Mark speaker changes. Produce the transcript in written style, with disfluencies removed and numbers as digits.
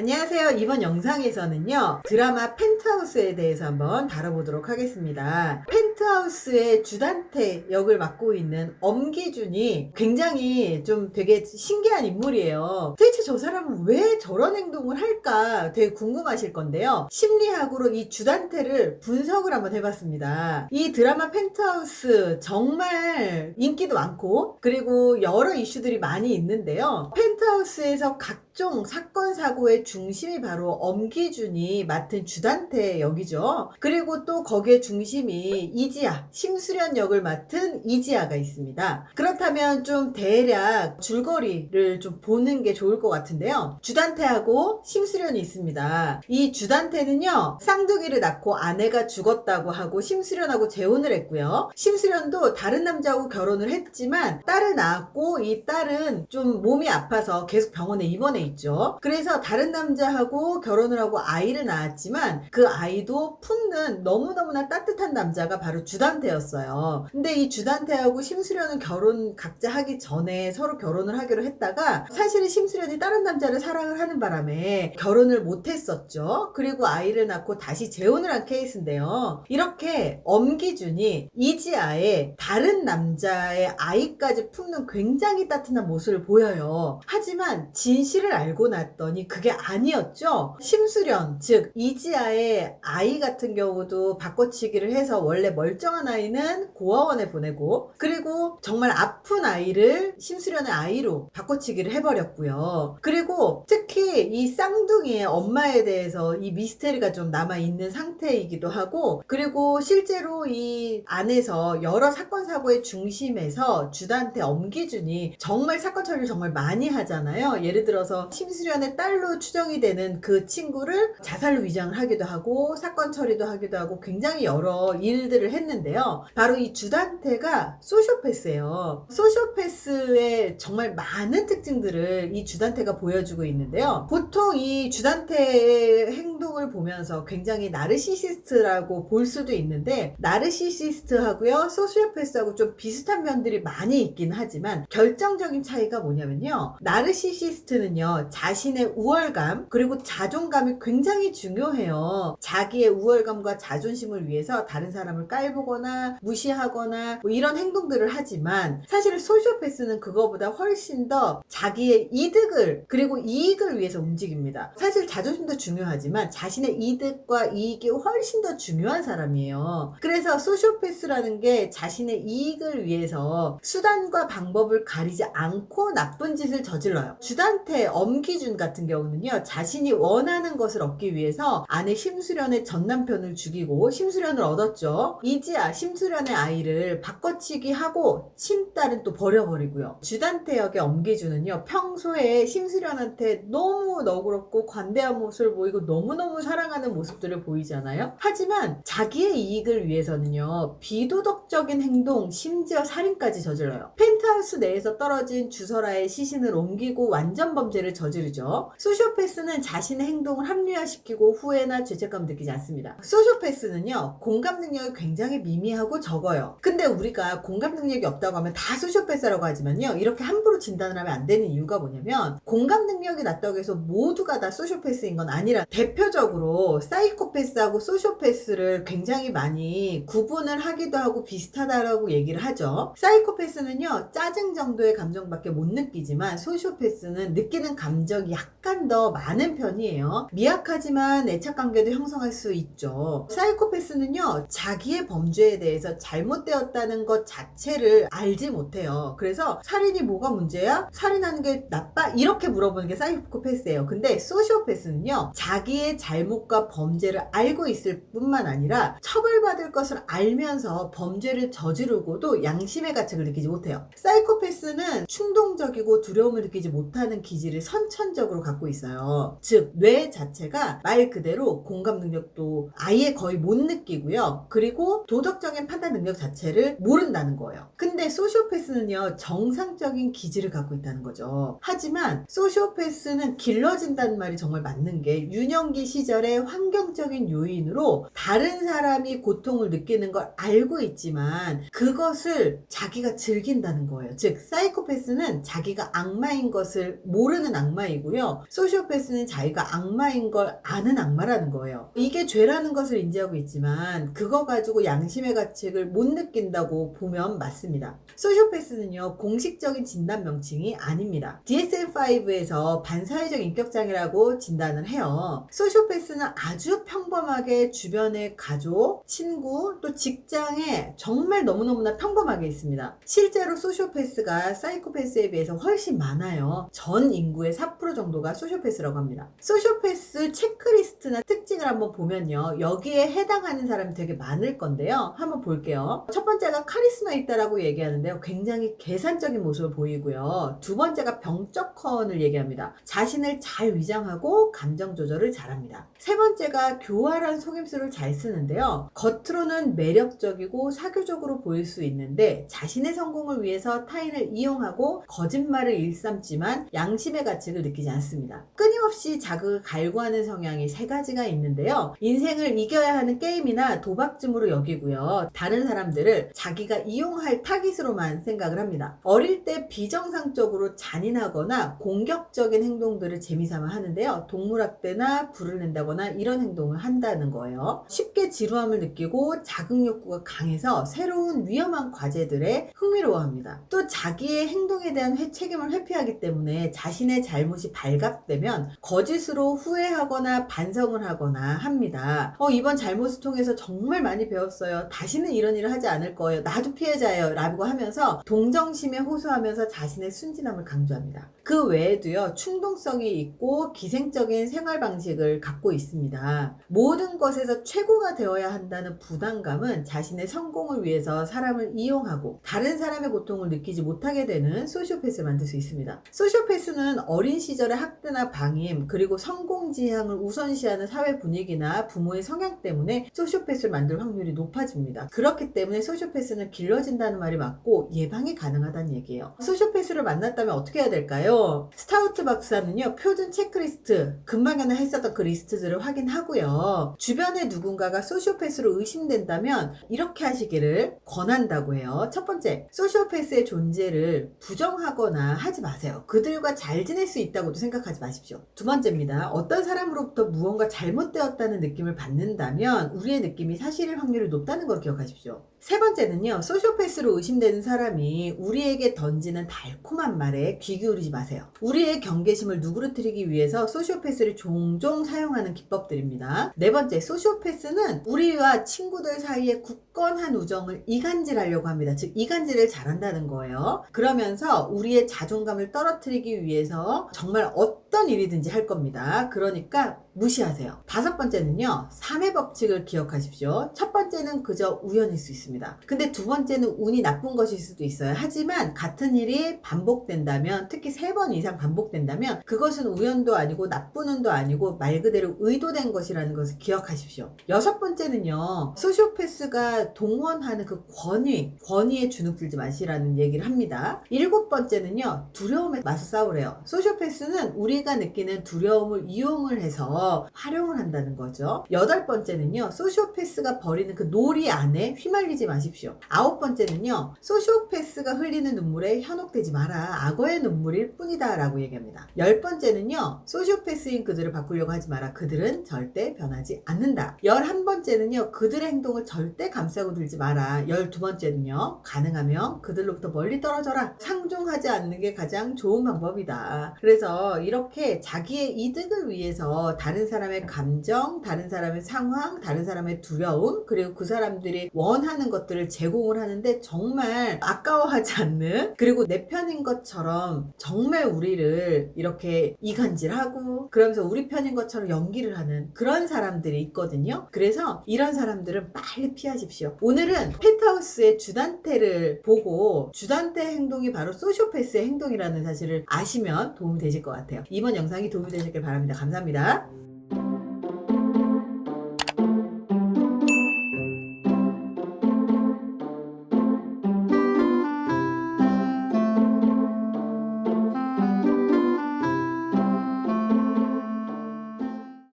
Speaker 1: 안녕하세요. 이번 영상에서는요, 드라마 펜트하우스에 대해서 한번 다뤄보도록 하겠습니다. 펜트하우스의 주단태 역을 맡고 있는 엄기준이 굉장히 좀 되게 신기한 인물이에요. 도대체 저 사람은 왜 저런 행동을 할까 되게 궁금하실 건데요. 심리학으로 이 주단태를 분석을 한번 해봤습니다. 이 드라마 펜트하우스 정말 인기도 많고 그리고 여러 이슈들이 많이 있는데요. 펜트하우스에서 각종 사건 사고의 중심이 바로 엄기준이 맡은 주단태 역이죠. 그리고 또 거기에 중심이 이지아, 심수련 역을 맡은 이지아가 있습니다. 그렇다면 좀 대략 줄거리를 좀 보는 게 좋을 것 같은데요. 주단태하고 심수련이 있습니다. 이 주단태는요, 쌍둥이를 낳고 아내가 죽었다고 하고 심수련하고 재혼을 했고요. 심수련도 다른 남자하고 결혼을 했지만 딸을 낳았고 이 딸은 좀 몸이 아파서 계속 병원에 입원해 있죠. 그래서 다른 남자하고 결혼을 하고 아이를 낳았지만 그 아이도 품는 너무너무나 따뜻한 남자가 바로 주단태였어요. 근데 이 주단태하고 심수련은 결혼 각자 하기 전에 서로 결혼을 하기로 했다가 사실은 심수련이 다른 남자를 사랑을 하는 바람에 결혼을 못했었죠. 그리고 아이를 낳고 다시 재혼을 한 케이스인데요. 이렇게 엄기준이 이지아의 다른 남자의 아이까지 품는 굉장히 따뜻한 모습을 보여요. 하지만 진실을 알고 났더니 그게 아니었죠. 심수련, 즉 이지아의 아이 같은 경우도 바꿔치기를 해서 원래 멀쩡한 아이는 고아원에 보내고 그리고 정말 아픈 아이를 심수련의 아이로 바꿔치기를 해버렸고요. 그리고 특히 이 쌍둥이의 엄마에 대해서 이 미스테리가 좀 남아있는 상태이기도 하고 그리고 실제로 이 안에서 여러 사건 사고의 중심에서 주단태 엄기준이 정말 사건 처리를 정말 많이 하잖아요. 예를 들어서 심수련의 딸로 추정이 되는 그 친구를 자살로 위장을 하기도 하고 사건 처리도 하기도 하고 굉장히 여러 일들을 했는데요. 바로 이 주단태가 소시오패스예요. 소시오패스의 정말 많은 특징들을 이 주단태가 보여주고 있는데요. 보통 이 주단태의 행동을 보면서 굉장히 나르시시스트라고 볼 수도 있는데 나르시시스트하고요 소시오패스하고 좀 비슷한 면들이 많이 있긴 하지만 결정적인 차이가 뭐냐면요. 나르시시스트는요 자신의 우월감 그리고 자존감이 굉장히 중요해요. 자기의 우월감과 자존심을 위해서 다른 사람을 깔보거나 무시하거나 뭐 이런 행동들을 하지만 사실 소시오패스는 그거보다 훨씬 더 자기의 이득을 그리고 이익을 위해서 움직입니다. 사실 자존심도 중요하지만 자신의 이득과 이익이 훨씬 더 중요한 사람이에요. 그래서 소시오패스라는 게 자신의 이익을 위해서 수단과 방법을 가리지 않고 나쁜 짓을 저질러요. 주단태 엄기준 같은 경우는요 자신이 원하는 것을 얻기 위해서 아내 심수련의 전남편을 죽이고 심수련을 얻었죠. 이지아 심수련의 아이를 바꿔치기 하고 친딸은 또 버려버리고요. 주단태 역의 엄기준은요 평소에 심수련한테 너무 너그럽고 관대한 모습을 보이고 너무너무 사랑하는 모습들을 보이잖아요. 하지만 자기의 이익을 위해서는요 비도덕적인 행동 심지어 살인까지 저질러요. 펜트하우스 내에서 떨어진 주설아의 시신을 옮기고 완전 범죄를 저지르죠. 소시오패스는 자신의 행동을 합리화시키고 후회나 죄책감 느끼지 않습니다. 소시오패스는요 공감 능력이 굉장히 미미하고 적어요. 근데 우리가 공감 능력이 없다고 하면 다 소시오패스라고 하지만요 이렇게 함부로 진단을 하면 안 되는 이유가 뭐냐면 공감 능력이 낮다고 해서 모두가 다 소시오패스인 건 아니라 대표적으로 사이코패스하고 소시오패스를 굉장히 많이 구분을 하기도 하고 비슷하다라고 얘기를 하죠. 사이코패스는요 짜증 정도의 감정밖에 못 느끼지만 소시오패스는 느끼는 감정이 약간 더 많은 편이에요. 미약하지만 애착관계도 형성할 수 있죠. 사이코패스는요 자기의 범죄에 대해서 잘못되었다는 것 자체를 알지 못해요. 그래서 살인이 뭐가 문제야? 살인하는 게 나빠? 이렇게 물어보는 게 사이코패스예요. 근데 소시오패스는요 자기의 잘못과 범죄를 알고 있을 뿐만 아니라 처벌받을 것을 알면서 범죄를 저지르고도 양심의 가책을 느끼지 못해요. 사이코패스는 충동적이고 두려움을 느끼지 못하는 기질을 선천적으로 갖고 있어요. 즉 뇌 자체가 말 그대로 공감 능력도 아예 거의 못 느끼고요. 그리고 도덕적인 판단 능력 자체를 모른다는 거예요. 근데 소시오패스는요 정상적인 기질을 갖고 있다는 거죠. 하지만 소시오패스는 길러진다는 말이 정말 맞는 게 유년기 시절의 환경적인 요인으로 다른 사람이 고통을 느끼는 걸 알고 있지만 그것을 자기가 즐긴다는 거예요. 거예요. 즉 사이코패스는 자기가 악마인 것을 모르는 악마이고요. 소시오패스는 자기가 악마인 걸 아는 악마라는 거예요. 이게 죄라는 것을 인지하고 있지만 그거 가지고 양심의 가책을 못 느낀다고 보면 맞습니다. 소시오패스는요, 공식적인 진단 명칭이 아닙니다. DSM-5에서 반사회적 인격장애라고 진단을 해요. 소시오패스는 아주 평범하게 주변의 가족, 친구, 또 직장에 정말 너무너무나 평범하게 있습니다. 실제로 소시오패스가 사이코패스에 비해서 훨씬 많아요. 전 인구의 4% 정도가 소시오패스라고 합니다. 소시오패스 체크리스트나 특징을 한번 보면요, 여기에 해당하는 사람이 되게 많을 건데요. 한번 볼게요. 첫 번째가 카리스마 있다라고 얘기하는데요, 굉장히 계산적인 모습을 보이고요. 두 번째가 병적 허언을 얘기합니다. 자신을 잘 위장하고 감정 조절을 잘합니다. 세 번째가 교활한 속임수를 잘 쓰는데요, 겉으로는 매력적이고 사교적으로 보일 수 있는데 자신의 성공을 위해서 타인을 이용하고 거짓말을 일삼지만 양심의 가책을 느끼지 않습니다. 끊임없이 자극을 갈구하는 성향이 세 가지가 있는데요, 인생을 이겨야 하는 게임이나 도박쯤으로 여기고요, 다른 사람들을 자기가 이용할 타깃으로만 생각을 합니다. 어릴 때 비정상적으로 잔인하거나 공격적인 행동들을 재미삼아 하는데요, 동물학대나 불을 낸다거나 이런 행동을 한다는 거예요. 쉽게 지루함을 느끼고 자극 욕구가 강해서 새로운 위험한 과제들에 흥미로워합니다. 또 자기의 행동에 대한 책임을 회피하기 때문에 자신의 잘못이 발각되면 거짓으로 후회하거나 반성을 하거나 합니다. 이번 잘못을 통해서 정말 많이 배웠어요. 다시는 이런 일을 하지 않을 거예요. 나도 피해자예요. 라고 하면서 동정심에 호소하면서 자신의 순진함을 강조합니다. 그 외에도요, 충동성이 있고 기생적인 생활 방식을 갖고 있습니다. 모든 것에서 최고가 되어야 한다는 부담감은 자신의 성공을 위해서 사람을 이용하고 다른 사람의 고통을 느끼지 못하게 되는 소시오패스를 만들 수 있습니다. 소시오패스는 어린 시절의 학대나 방임, 그리고 성공지향을 우선시하는 사회 분위기나 부모의 성향 때문에 소시오패스를 만들 확률이 높아집니다. 그렇기 때문에 소시오패스는 길러진다는 말이 맞고 예방이 가능하다는 얘기예요. 소시오패스를 만났다면 어떻게 해야 될까요? 스타우트 박사는요, 표준 체크리스트, 금방 전에 했었던 그 리스트들을 확인하고요, 주변에 누군가가 소시오패스로 의심된다면 이렇게 하시기를 권한다고 해요. 첫 번째, 소시오패스의 존재를 부정하거나 하지 마세요. 그들과 잘 지낼 수 있다고도 생각하지 마십시오. 두 번째입니다. 어떤 사람으로부터 무언가 잘못되었다는 느낌을 받는다면 우리의 느낌이 사실일 확률이 높다는 걸 기억하십시오. 세 번째는요, 소시오패스로 의심되는 사람이 우리에게 던지는 달콤한 말에 귀 기울이지 마세요. 우리의 경계심을 누그러뜨리기 위해서 소시오패스를 종종 사용하는 기법들입니다. 네 번째, 소시오패스는 우리와 친구들 사이에 굳건한 우정을 이간질하려고 합니다. 즉 이간질을 잘한다는 거예요. 그러면서 우리의 자존감을 떨어뜨리기 위해서 정말 어떤 일이든지 할 겁니다. 그러니까 무시하세요. 다섯 번째는요, 3의 법칙을 기억하십시오. 첫 번째는 그저 우연일 수 있습니다. 근데 두 번째는 운이 나쁜 것일 수도 있어요. 하지만 같은 일이 반복된다면, 특히 3번 이상 반복된다면 그것은 우연도 아니고 나쁜 운도 아니고 말 그대로 의도된 것이라는 것을 기억하십시오. 여섯 번째는요, 소시오패스가 동원하는 그 권위에 주눅들지 마시라는 얘기를 합니다. 일곱 번째는요, 두려움에 맞서 싸우래요. 소시오패스는 우리가 느끼는 두려움을 이용을 해서 활용을 한다는 거죠. 여덟 번째는요, 소시오패스가 벌이는 그 놀이 안에 휘말리지 마십시오. 아홉 번째는요, 소시오패스가 흘리는 눈물에 현혹되지 마라. 악어의 눈물일 뿐이다 라고 얘기합니다. 열 번째는요, 소시오패스인 그들을 바꾸려고 하지 마라. 그들은 절대 변하지 않는다. 11번째는요, 그들의 행동을 절대 감싸고 들지 마라. 12번째는요, 가능하면 그들로부터 멀리 떨어져라. 상종하지 않는 게 가장 좋은 방법이다. 그래서 이렇게 자기의 이득을 위해서 다른 사람의 감정, 다른 사람의 상황, 다른 사람의 두려움, 그리고 그 사람들이 원하는 것들을 제공을 하는데 정말 아까워하지 않는, 그리고 내 편인 것처럼 정말 우리를 이렇게 이간질하고 그러면서 우리 편인 것처럼 연기를 하는 그런 사람들이 있거든요. 그래서 이런 사람들은 빨리 피하십시오. 오늘은 펜트하우스의 주단태를 보고 주단태 행동이 바로 소시오패스의 행동이라는 사실을 아시면 도움이 되실 것 같아요. 이번 영상이 도움이 되셨길 바랍니다. 감사합니다.